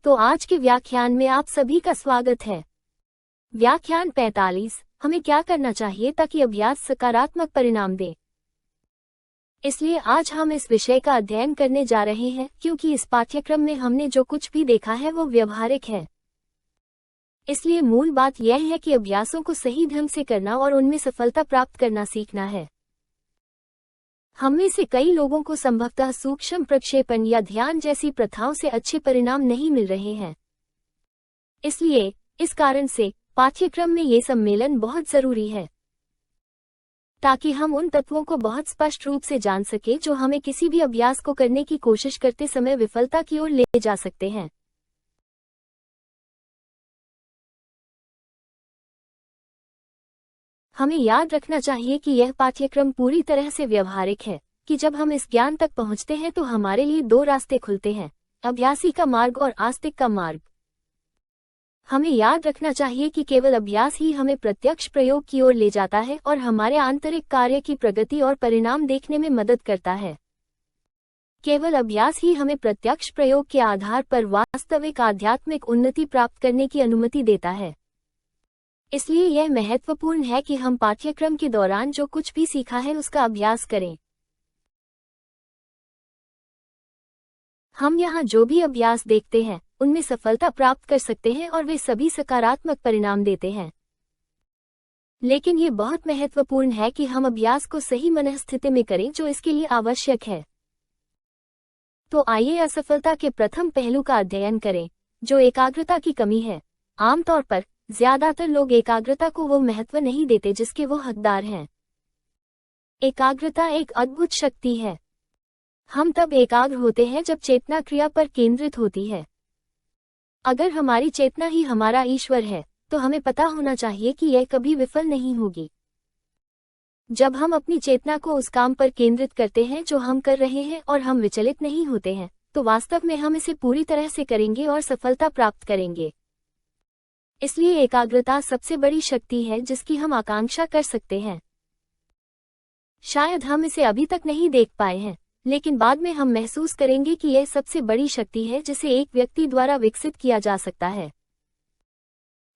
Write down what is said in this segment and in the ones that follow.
तो आज के व्याख्यान में आप सभी का स्वागत है। व्याख्यान 45, हमें क्या करना चाहिए ताकि अभ्यास सकारात्मक परिणाम दे। इसलिए आज हम इस विषय का अध्ययन करने जा रहे हैं क्योंकि इस पाठ्यक्रम में हमने जो कुछ भी देखा है वो व्यवहारिक है। इसलिए मूल बात यह है कि अभ्यासों को सही ढंग से करना और उनमें सफलता प्राप्त करना सीखना है। हम में से कई लोगों को संभवतः सूक्ष्म प्रक्षेपण या ध्यान जैसी प्रथाओं से अच्छे परिणाम नहीं मिल रहे हैं। इसलिए इस कारण से पाठ्यक्रम में ये सम्मेलन बहुत जरूरी है ताकि हम उन तत्वों को बहुत स्पष्ट रूप से जान सके जो हमें किसी भी अभ्यास को करने की कोशिश करते समय विफलता की ओर ले जा सकते हैं। हमें याद रखना चाहिए कि यह पाठ्यक्रम पूरी तरह से व्यवहारिक है कि जब हम इस ज्ञान तक पहुंचते हैं तो हमारे लिए दो रास्ते खुलते हैं, अभ्यासी का मार्ग और आस्तिक का मार्ग। हमें याद रखना चाहिए कि केवल अभ्यास ही हमें प्रत्यक्ष प्रयोग की ओर ले जाता है और हमारे आंतरिक कार्य की प्रगति और परिणाम देखने में मदद करता है। केवल अभ्यास ही हमें प्रत्यक्ष प्रयोग के आधार पर वास्तविक आध्यात्मिक उन्नति प्राप्त करने की अनुमति देता है। इसलिए यह महत्वपूर्ण है कि हम पाठ्यक्रम के दौरान जो कुछ भी सीखा है उसका अभ्यास करें। हम यहाँ जो भी अभ्यास देखते हैं उनमें सफलता प्राप्त कर सकते हैं और वे सभी सकारात्मक परिणाम देते हैं। लेकिन ये बहुत महत्वपूर्ण है कि हम अभ्यास को सही मनःस्थिति में करें जो इसके लिए आवश्यक है। तो आइए असफलता के प्रथम पहलू का अध्ययन करें, जो एकाग्रता की कमी है। आमतौर पर ज्यादातर लोग एकाग्रता को वो महत्व नहीं देते जिसके वो हकदार हैं। एकाग्रता एक अद्भुत शक्ति है। हम तब एकाग्र होते हैं जब चेतना क्रिया पर केंद्रित होती है। अगर हमारी चेतना ही हमारा ईश्वर है तो हमें पता होना चाहिए कि यह कभी विफल नहीं होगी। जब हम अपनी चेतना को उस काम पर केंद्रित करते हैं जो हम कर रहे हैं और हम विचलित नहीं होते हैं तो वास्तव में हम इसे पूरी तरह से करेंगे और सफलता प्राप्त करेंगे। इसलिए एकाग्रता सबसे बड़ी शक्ति है जिसकी हम आकांक्षा कर सकते हैं। शायद हम इसे अभी तक नहीं देख पाए हैं, लेकिन बाद में हम महसूस करेंगे कि यह सबसे बड़ी शक्ति है जिसे एक व्यक्ति द्वारा विकसित किया जा सकता है।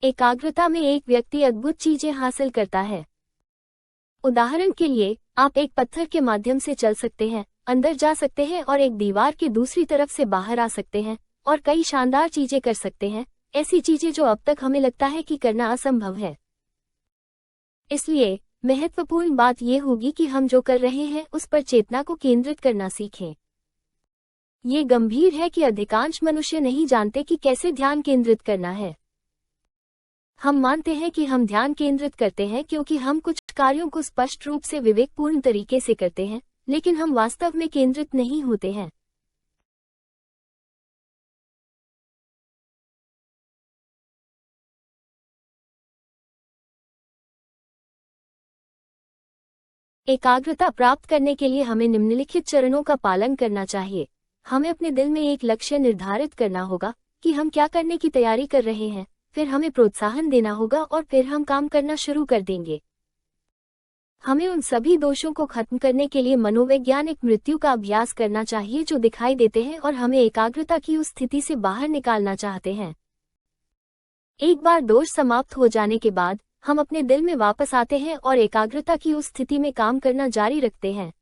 एकाग्रता में एक व्यक्ति अद्भुत चीजें हासिल करता है। उदाहरण के लिए, आप एक पत्थर के माध्यम से चल सकते हैं, अंदर जा सकते हैं और एक दीवार की दूसरी तरफ से बाहर आ सकते हैं और कई शानदार चीजें कर सकते हैं, ऐसी चीजें जो अब तक हमें लगता है कि करना असंभव है। इसलिए महत्वपूर्ण बात यह होगी कि हम जो कर रहे हैं उस पर चेतना को केंद्रित करना सीखें। ये गंभीर है कि अधिकांश मनुष्य नहीं जानते कि कैसे ध्यान केंद्रित करना है। हम मानते हैं कि हम ध्यान केंद्रित करते हैं क्योंकि हम कुछ कार्यों को स्पष्ट रूप से विवेकपूर्ण तरीके से करते हैं, लेकिन हम वास्तव में केंद्रित नहीं होते हैं। एकाग्रता प्राप्त करने के लिए हमें निम्नलिखित चरणों का पालन करना चाहिए। हमें अपने दिल में एक लक्ष्य निर्धारित करना होगा कि हम क्या करने की तैयारी कर रहे हैं, फिर हमें प्रोत्साहन देना होगा और फिर हम काम करना शुरू कर देंगे। हमें उन सभी दोषों को खत्म करने के लिए मनोवैज्ञानिक मृत्यु का अभ्यास करना चाहिए जो दिखाई देते हैं और हमें एकाग्रता की उस स्थिति से बाहर निकालना चाहते हैं। एक बार दोष समाप्त हो जाने के बाद हम अपने दिल में वापस आते हैं और एकाग्रता की उस स्थिति में काम करना जारी रखते हैं।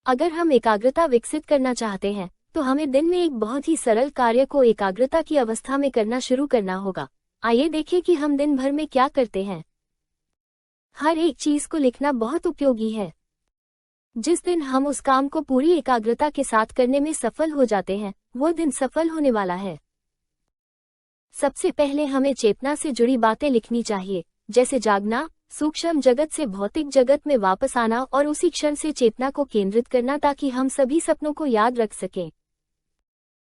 अगर हम एकाग्रता विकसित करना चाहते हैं तो हमें दिन में एक बहुत ही सरल कार्य को एकाग्रता की अवस्था में करना शुरू करना होगा। आइए देखें कि हम दिन भर में क्या करते हैं। हर एक चीज को लिखना बहुत उपयोगी है। जिस दिन हम उस काम को पूरी एकाग्रता के साथ करने में सफल हो जाते हैं वो दिन सफल होने वाला है। सबसे पहले हमें चेतना से जुड़ी बातें लिखनी चाहिए, जैसे जागना, सूक्ष्म जगत से भौतिक जगत में वापस आना और उसी क्षण से चेतना को केंद्रित करना ताकि हम सभी सपनों को याद रख सकें।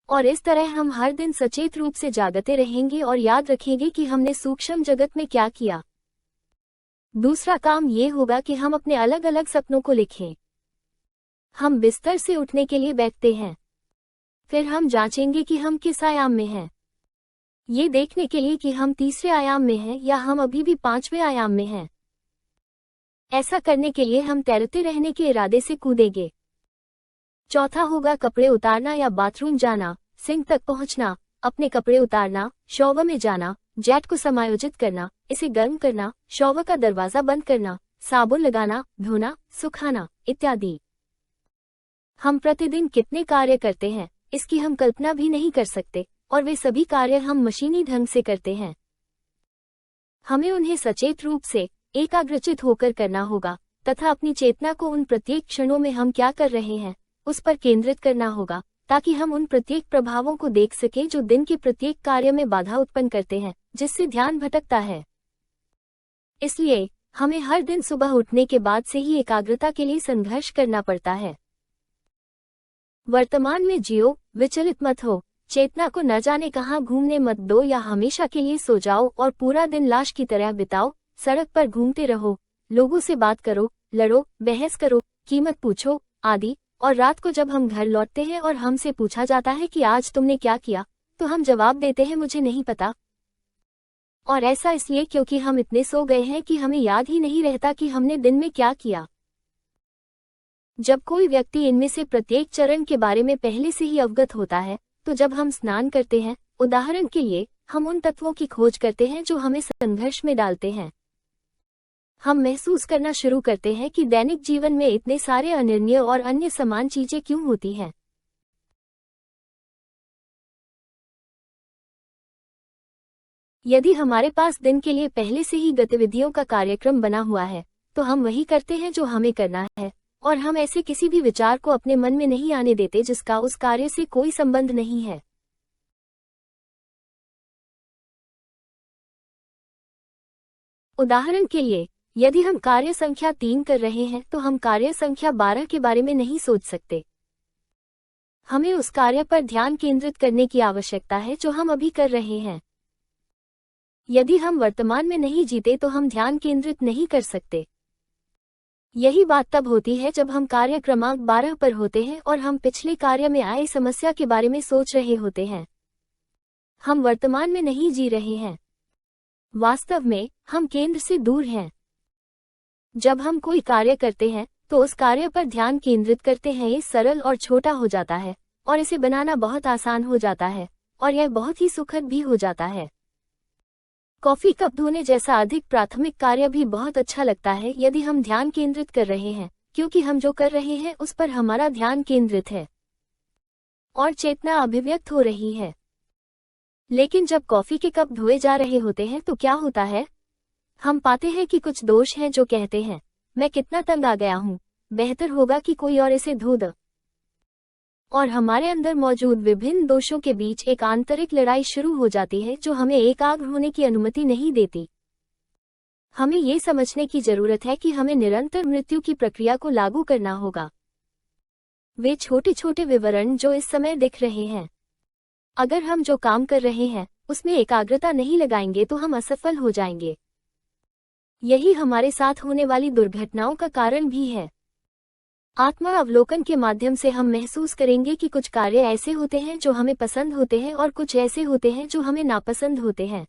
और इस तरह हम हर दिन सचेत रूप से जागते रहेंगे और याद रखेंगे कि हमने सूक्ष्म जगत में क्या किया। दूसरा काम ये होगा कि हम अपने अलग अलग सपनों को लिखें। हम बिस्तर से उठने के लिए बैठते हैं, फिर हम जांचेंगे कि हम किस आयाम में हैं, ये देखने के लिए कि हम तीसरे आयाम में हैं या हम अभी भी 5वें आयाम में हैं। ऐसा करने के लिए हम तैरते रहने के इरादे से कूदेंगे। चौथा होगा कपड़े उतारना या बाथरूम जाना, सिंक तक पहुंचना, अपने कपड़े उतारना, शॉवर में जाना, जेट को समायोजित करना, इसे गर्म करना, शॉवर का दरवाजा बंद करना, साबुन लगाना, धोना, सुखाना इत्यादि। हम प्रतिदिन कितने कार्य करते हैं इसकी हम कल्पना भी नहीं कर सकते, और वे सभी कार्य हम मशीनी ढंग से करते हैं। हमें उन्हें सचेत रूप से एकाग्रचित होकर करना होगा तथा अपनी चेतना को उन प्रत्येक क्षणों में हम क्या कर रहे हैं उस पर केंद्रित करना होगा, ताकि हम उन प्रत्येक प्रभावों को देख सकें जो दिन के प्रत्येक कार्य में बाधा उत्पन्न करते हैं, जिससे ध्यान भटकता है। इसलिए हमें हर दिन सुबह उठने के बाद से ही एकाग्रता के लिए संघर्ष करना पड़ता है। वर्तमान में जियो, विचलित मत हो, चेतना को न जाने कहां घूमने मत दो या हमेशा के लिए सो जाओ और पूरा दिन लाश की तरह बिताओ। सड़क पर घूमते रहो, लोगों से बात करो, लड़ो, बहस करो, कीमत पूछो आदि। और रात को जब हम घर लौटते हैं और हमसे पूछा जाता है कि आज तुमने क्या किया, तो हम जवाब देते हैं मुझे नहीं पता। और ऐसा इसलिए क्योंकि हम इतने सो गए हैं कि हमें याद ही नहीं रहता कि हमने दिन में क्या किया। जब कोई व्यक्ति इनमें से प्रत्येक चरण के बारे में पहले से ही अवगत होता है, तो जब हम स्नान करते हैं, उदाहरण के लिए, हम उन तत्वों की खोज करते हैं जो हमें संघर्ष में डालते हैं। हम महसूस करना शुरू करते हैं कि दैनिक जीवन में इतने सारे अनिर्णय और अन्य समान चीजें क्यों होती हैं। यदि हमारे पास दिन के लिए पहले से ही गतिविधियों का कार्यक्रम बना हुआ है, तो हम वही करते हैं जो हमें करना है, और हम ऐसे किसी भी विचार को अपने मन में नहीं आने देते जिसका उस कार्य से कोई संबंध नहीं है। उदाहरण के लिए, यदि हम कार्य संख्या 3 कर रहे हैं तो हम कार्य संख्या 12 के बारे में नहीं सोच सकते। हमें उस कार्य पर ध्यान केंद्रित करने की आवश्यकता है जो हम अभी कर रहे हैं। यदि हम वर्तमान में नहीं जीते तो हम ध्यान केंद्रित नहीं कर सकते। यही बात तब होती है जब हम कार्य क्रमांक 12 पर होते हैं और हम पिछले कार्य में आए समस्या के बारे में सोच रहे होते हैं। हम वर्तमान में नहीं जी रहे हैं। वास्तव में हम केंद्र से दूर हैं। जब हम कोई कार्य करते हैं तो उस कार्य पर ध्यान केंद्रित करते हैं। ये सरल और छोटा हो जाता है और इसे बनाना बहुत आसान हो जाता है और यह बहुत ही सुखद भी हो जाता है। कॉफी कप धोने जैसा अधिक प्राथमिक कार्य भी बहुत अच्छा लगता है यदि हम ध्यान केंद्रित कर रहे हैं, क्योंकि हम जो कर रहे हैं उस पर हमारा ध्यान केंद्रित है और चेतना अभिव्यक्त हो रही है। लेकिन जब कॉफी के कप धोए जा रहे होते हैं तो क्या होता है? हम पाते हैं कि कुछ दोष हैं जो कहते हैं, मैं कितना तंग आ गया हूँ, बेहतर होगा कि कोई और इसे धो दे। और हमारे अंदर मौजूद विभिन्न दोषों के बीच एक आंतरिक लड़ाई शुरू हो जाती है जो हमें एकाग्र होने की अनुमति नहीं देती। हमें ये समझने की जरूरत है कि हमें निरंतर मृत्यु की प्रक्रिया को लागू करना होगा। वे छोटे छोटे विवरण जो इस समय दिख रहे हैं, अगर हम जो काम कर रहे हैं उसमें एकाग्रता नहीं लगाएंगे तो हम असफल हो जाएंगे। यही हमारे साथ होने वाली दुर्घटनाओं का कारण भी है। आत्मा अवलोकन के माध्यम से हम महसूस करेंगे कि कुछ कार्य ऐसे होते हैं जो हमें पसंद होते हैं और कुछ ऐसे होते हैं जो हमें नापसंद होते हैं।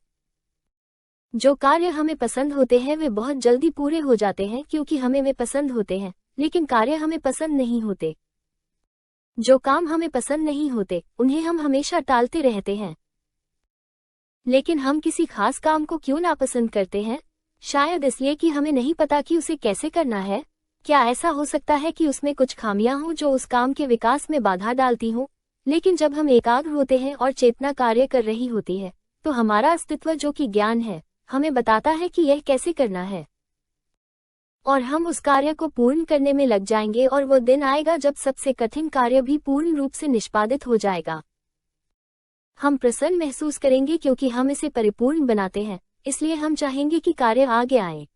जो कार्य हमें पसंद होते हैं वे बहुत जल्दी पूरे हो जाते हैं क्योंकि हमें वे पसंद होते हैं, लेकिन कार्य हमें पसंद नहीं होते। जो काम हमें पसंद नहीं होते उन्हें हम हमेशा टालते रहते हैं। लेकिन हम किसी खास काम को क्यों नापसंद करते हैं? शायद इसलिए कि हमें नहीं पता कि उसे कैसे करना है। क्या ऐसा हो सकता है कि उसमें कुछ खामियां हों जो उस काम के विकास में बाधा डालती हों? लेकिन जब हम एकाग्र होते हैं और चेतना कार्य कर रही होती है, तो हमारा अस्तित्व जो कि ज्ञान है, हमें बताता है कि यह कैसे करना है। और हम उस कार्य को पूर्ण करने में लग जाएंगे और वो दिन आएगा जब सबसे कठिन कार्य भी पूर्ण रूप से निष्पादित हो जाएगा। हम प्रसन्न महसूस करेंगे क्योंकि हम इसे परिपूर्ण बनाते हैं, इसलिए हम चाहेंगे कि कार्य आगे आए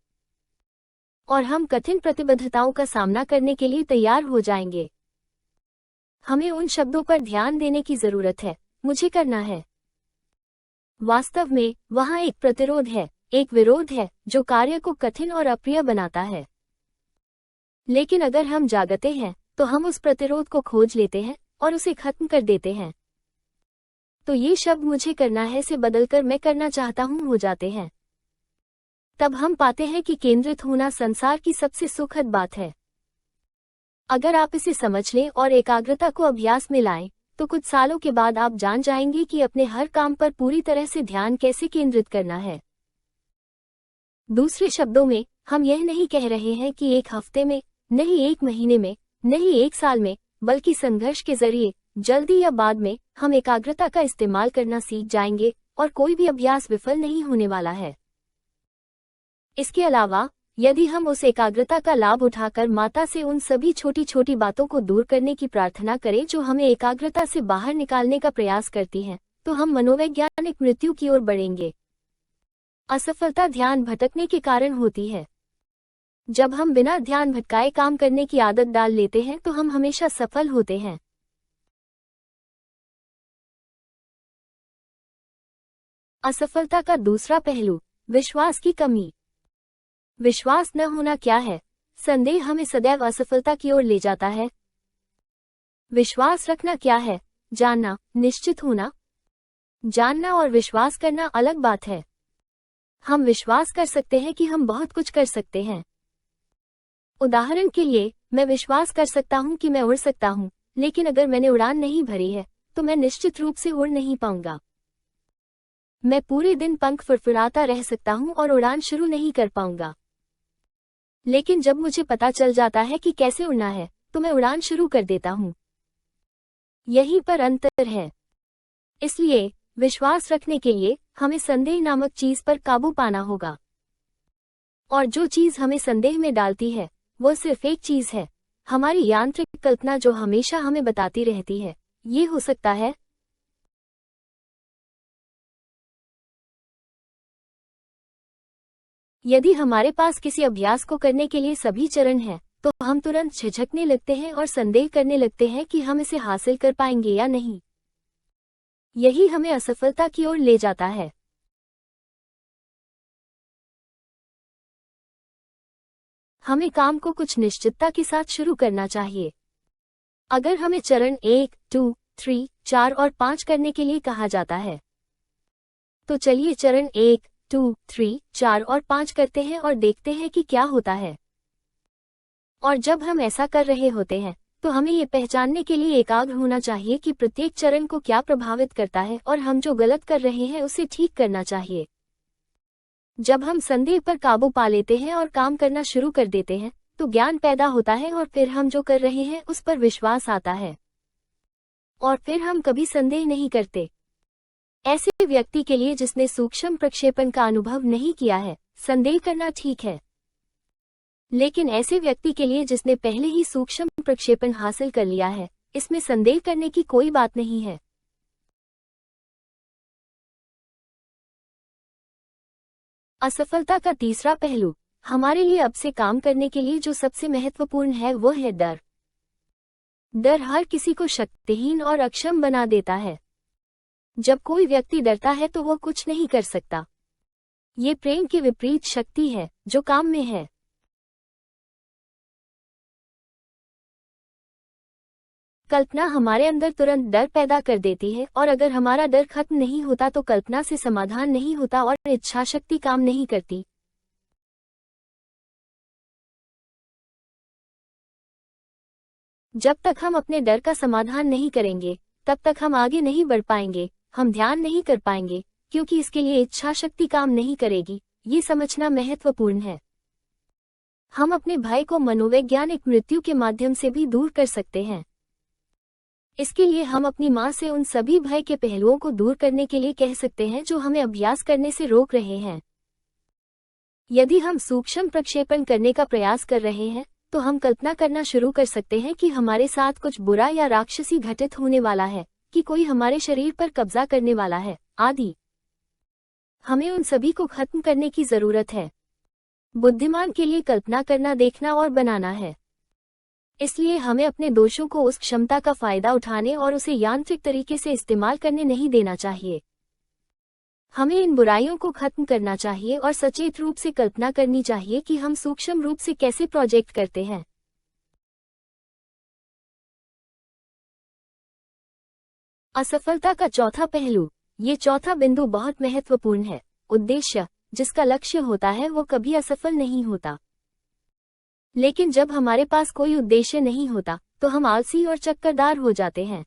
और हम कठिन प्रतिबद्धताओं का सामना करने के लिए तैयार हो जाएंगे। हमें उन शब्दों पर ध्यान देने की जरूरत है, मुझे करना है। वास्तव में वहां एक प्रतिरोध है, एक विरोध है जो कार्य को कठिन और अप्रिय बनाता है। लेकिन अगर हम जागते हैं तो हम उस प्रतिरोध को खोज लेते हैं और उसे खत्म कर देते हैं। तो ये शब्द मुझे करना है से बदलकर मैं करना चाहता हूं हो जाते हैं। तब हम पाते हैं कि केंद्रित होना संसार की सबसे सुखद बात है। अगर आप इसे समझ लें और एकाग्रता को अभ्यास में लाएं, तो कुछ सालों के बाद आप जान जाएंगे कि अपने हर काम पर पूरी तरह से ध्यान कैसे केंद्रित करना है। दूसरे शब्दों में, हम यह नहीं कह रहे हैं कि एक हफ्ते में, नहीं एक महीने में, नहीं एक साल में, बल्कि संघर्ष के जरिए, जल्दी या बाद में, हम एकाग्रता का इस्तेमाल करना सीख जाएंगे और कोई भी अभ्यास विफल नहीं होने वाला है। इसके अलावा, यदि हम उस एकाग्रता का लाभ उठाकर माता से उन सभी छोटी छोटी बातों को दूर करने की प्रार्थना करें जो हमें एकाग्रता से बाहर निकालने का प्रयास करती हैं, तो हम मनोवैज्ञानिक मृत्यु की ओर बढ़ेंगे। असफलता ध्यान भटकने के कारण होती है। जब हम बिना ध्यान भटकाए काम करने की आदत डाल लेते हैं तो हम हमेशा सफल होते हैं। असफलता का दूसरा पहलू, विश्वास की कमी। विश्वास न होना क्या है? संदेह हमें सदैव असफलता की ओर ले जाता है। विश्वास रखना क्या है? जानना, निश्चित होना। जानना और विश्वास करना अलग बात है। हम विश्वास कर सकते हैं कि हम बहुत कुछ कर सकते हैं। उदाहरण के लिए, मैं विश्वास कर सकता हूं कि मैं उड़ सकता हूं, लेकिन अगर मैंने उड़ान नहीं भरी है, तो मैं निश्चित रूप से उड़ नहीं पाऊंगा। मैं पूरे दिन पंख फड़फड़ाता रह सकता हूं और उड़ान शुरू नहीं कर पाऊंगा। लेकिन जब मुझे पता चल जाता है कि कैसे उड़ना है, तो मैं उड़ान शुरू कर देता हूं। यहीं पर अंतर है। इसलिए, विश्वास रखने के लिए, हमें संदेह नामक चीज पर काबू पाना होगा। और जो चीज हमें संदेह में डालती है, वो सिर्फ एक चीज है, हमारी यांत्रिक कल्पना जो हमेशा हमें बताती रहती है, ये हो सकता है। यदि हमारे पास किसी अभ्यास को करने के लिए सभी चरण हैं, तो हम तुरंत झिझकने लगते हैं और संदेह करने लगते हैं कि हम इसे हासिल कर पाएंगे या नहीं। यही हमें असफलता की ओर ले जाता है। हमें काम को कुछ निश्चितता के साथ शुरू करना चाहिए। अगर हमें चरण 1, 2, 3, 4 और 5 करने के लिए कहा जाता है, तो चलिए चरण 1, 2, 3, 4 और 5 करते हैं और देखते हैं कि क्या होता है। और जब हम ऐसा कर रहे होते हैं, तो हमें ये पहचानने के लिए एकाग्र होना चाहिए कि प्रत्येक चरण को क्या प्रभावित करता है और हम जो गलत कर रहे हैं उसे ठीक करना चाहिए। जब हम संदेह पर काबू पा लेते हैं और काम करना शुरू कर देते हैं, तो ज्ञान पैदा होता है और फिर हम जो कर रहे हैं उस पर विश्वास आता है। और फिर हम कभी संदेह नहीं करते। ऐसे व्यक्ति के लिए जिसने सूक्ष्म प्रक्षेपण का अनुभव नहीं किया है, संदेह करना ठीक है। लेकिन ऐसे व्यक्ति के लिए जिसने पहले ही सूक्ष्म प्रक्षेपण हासिल कर लिया है, इसमें संदेह करने की कोई बात नहीं है। असफलता का तीसरा पहलू, हमारे लिए अब से काम करने के लिए जो सबसे महत्वपूर्ण है वो है डर। डर हर किसी को शक्तिहीन और अक्षम बना देता है। जब कोई व्यक्ति डरता है तो वो कुछ नहीं कर सकता। ये प्रेम के विपरीत शक्ति है जो काम में है। कल्पना हमारे अंदर तुरंत डर पैदा कर देती है और अगर हमारा डर खत्म नहीं होता तो कल्पना से समाधान नहीं होता और इच्छाशक्ति काम नहीं करती। जब तक हम अपने डर का समाधान नहीं करेंगे, तब तक हम आगे नहीं बढ़ पाएंगे, हम ध्यान नहीं कर पाएंगे, क्योंकि इसके लिए इच्छाशक्ति काम नहीं करेगी। ये समझना महत्वपूर्ण है। हम अपने भय को मनोवैज्ञानिक मृत्यु के माध्यम से भी दूर कर सकते हैं। इसके लिए हम अपनी मां से उन सभी भय के पहलुओं को दूर करने के लिए कह सकते हैं जो हमें अभ्यास करने से रोक रहे हैं। यदि हम सूक्ष्म प्रक्षेपण करने का प्रयास कर रहे हैं, तो हम कल्पना करना शुरू कर सकते हैं कि हमारे साथ कुछ बुरा या राक्षसी घटित होने वाला है, कि कोई हमारे शरीर पर कब्जा करने वाला है, आदि। हमें उन सभी को खत्म करने की जरूरत है। बुद्धिमान के लिए कल्पना करना, देखना और बनाना है। इसलिए हमें अपने दोषों को उस क्षमता का फायदा उठाने और उसे यांत्रिक तरीके से इस्तेमाल करने नहीं देना चाहिए। हमें इन बुराइयों को खत्म करना चाहिए और सचेत रूप से कल्पना करनी चाहिए कि हम सूक्ष्म रूप से कैसे प्रोजेक्ट करते हैं। असफलता का चौथा पहलू, ये चौथा बिंदु बहुत महत्वपूर्ण है। उद्देश्य, जिसका लक्ष्य होता है वो कभी असफल नहीं होता। लेकिन जब हमारे पास कोई उद्देश्य नहीं होता तो हम आलसी और चक्करदार हो जाते हैं।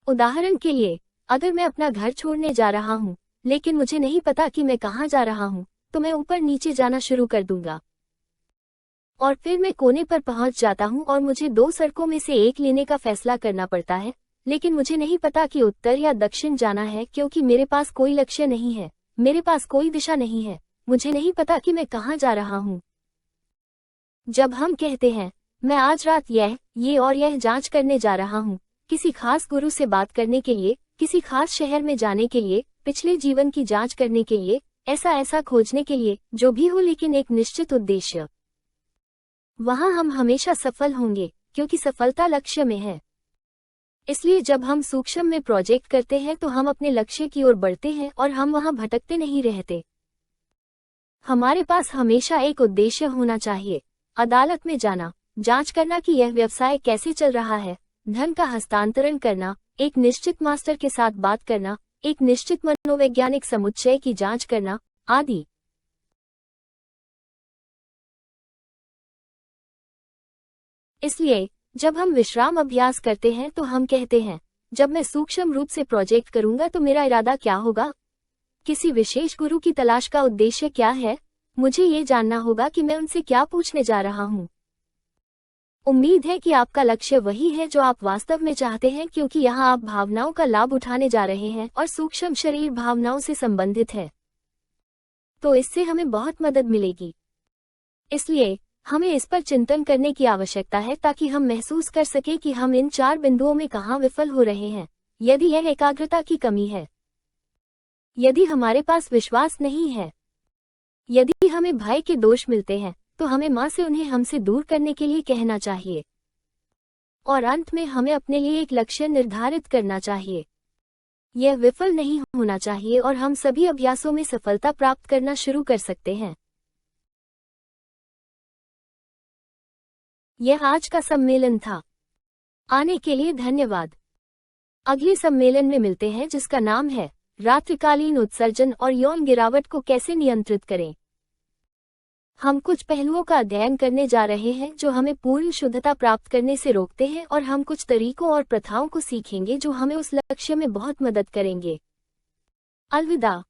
उदाहरण के लिए, अगर मैं अपना घर छोड़ने जा रहा हूँ लेकिन मुझे नहीं पता कि मैं कहाँ जा रहा हूँ, तो मैं ऊपर नीचे जाना शुरू कर दूंगा। और फिर मैं कोने पर पहुंच जाता हूँ और मुझे दो सड़कों में से एक लेने का फैसला करना पड़ता है, लेकिन मुझे नहीं पता कि उत्तर या दक्षिण जाना है, क्योंकि मेरे पास कोई लक्ष्य नहीं है, मेरे पास कोई दिशा नहीं है, मुझे नहीं पता कि मैं कहाँ जा रहा हूँ। जब हम कहते हैं, मैं आज रात ये और यह जांच करने जा रहा हूँ, किसी खास गुरु से बात करने के लिए, किसी खास शहर में जाने के लिए, पिछले जीवन की जांच करने के लिए, ऐसा खोजने के लिए, जो भी हो, लेकिन एक निश्चित उद्देश्य, वहां हम हमेशा सफल होंगे, क्योंकि सफलता लक्ष्य में है। इसलिए जब हम सूक्ष्म में प्रोजेक्ट करते हैं तो हम अपने लक्ष्य की ओर बढ़ते हैं और हम वहां भटकते नहीं रहते। हमारे पास हमेशा एक उद्देश्य होना चाहिए। अदालत में जाना, जांच करना कि यह व्यवसाय कैसे चल रहा है, धन का हस्तांतरण करना, एक निश्चित मास्टर के साथ बात करना, एक निश्चित मनोवैज्ञानिक समुच्चय की जांच करना, आदि। इसलिए जब हम विश्राम अभ्यास करते हैं तो हम कहते हैं, जब मैं सूक्ष्म रूप से प्रोजेक्ट करूंगा तो मेरा इरादा क्या होगा? किसी विशेष गुरु की तलाश का उद्देश्य क्या है? मुझे ये जानना होगा कि मैं उनसे क्या पूछने जा रहा हूँ। उम्मीद है कि आपका लक्ष्य वही है जो आप वास्तव में चाहते हैं, क्योंकि यहाँ आप भावनाओं का लाभ उठाने जा रहे हैं और सूक्ष्म शरीर भावनाओं से संबंधित है, तो इससे हमें बहुत मदद मिलेगी। इसलिए हमें इस पर चिंतन करने की आवश्यकता है ताकि हम महसूस कर सकें कि हम इन 4 बिंदुओं में कहाँ विफल हो रहे हैं। यदि यह एकाग्रता की कमी है, यदि हमारे पास विश्वास नहीं है, यदि हमें भय के दोष मिलते हैं, तो हमें माँ से उन्हें हमसे दूर करने के लिए कहना चाहिए। और अंत में हमें अपने लिए एक लक्ष्य निर्धारित करना चाहिए। यह विफल नहीं होना चाहिए और हम सभी अभ्यासों में सफलता प्राप्त करना शुरू कर सकते हैं। यह आज का सम्मेलन था। आने के लिए धन्यवाद। अगले सम्मेलन में मिलते हैं, जिसका नाम है रात्रिकालीन उत्सर्जन और यौन गिरावट को कैसे नियंत्रित करें। हम कुछ पहलुओं का अध्ययन करने जा रहे हैं जो हमें पूर्ण शुद्धता प्राप्त करने से रोकते हैं, और हम कुछ तरीकों और प्रथाओं को सीखेंगे जो हमें उस लक्ष्य में बहुत मदद करेंगे। अलविदा।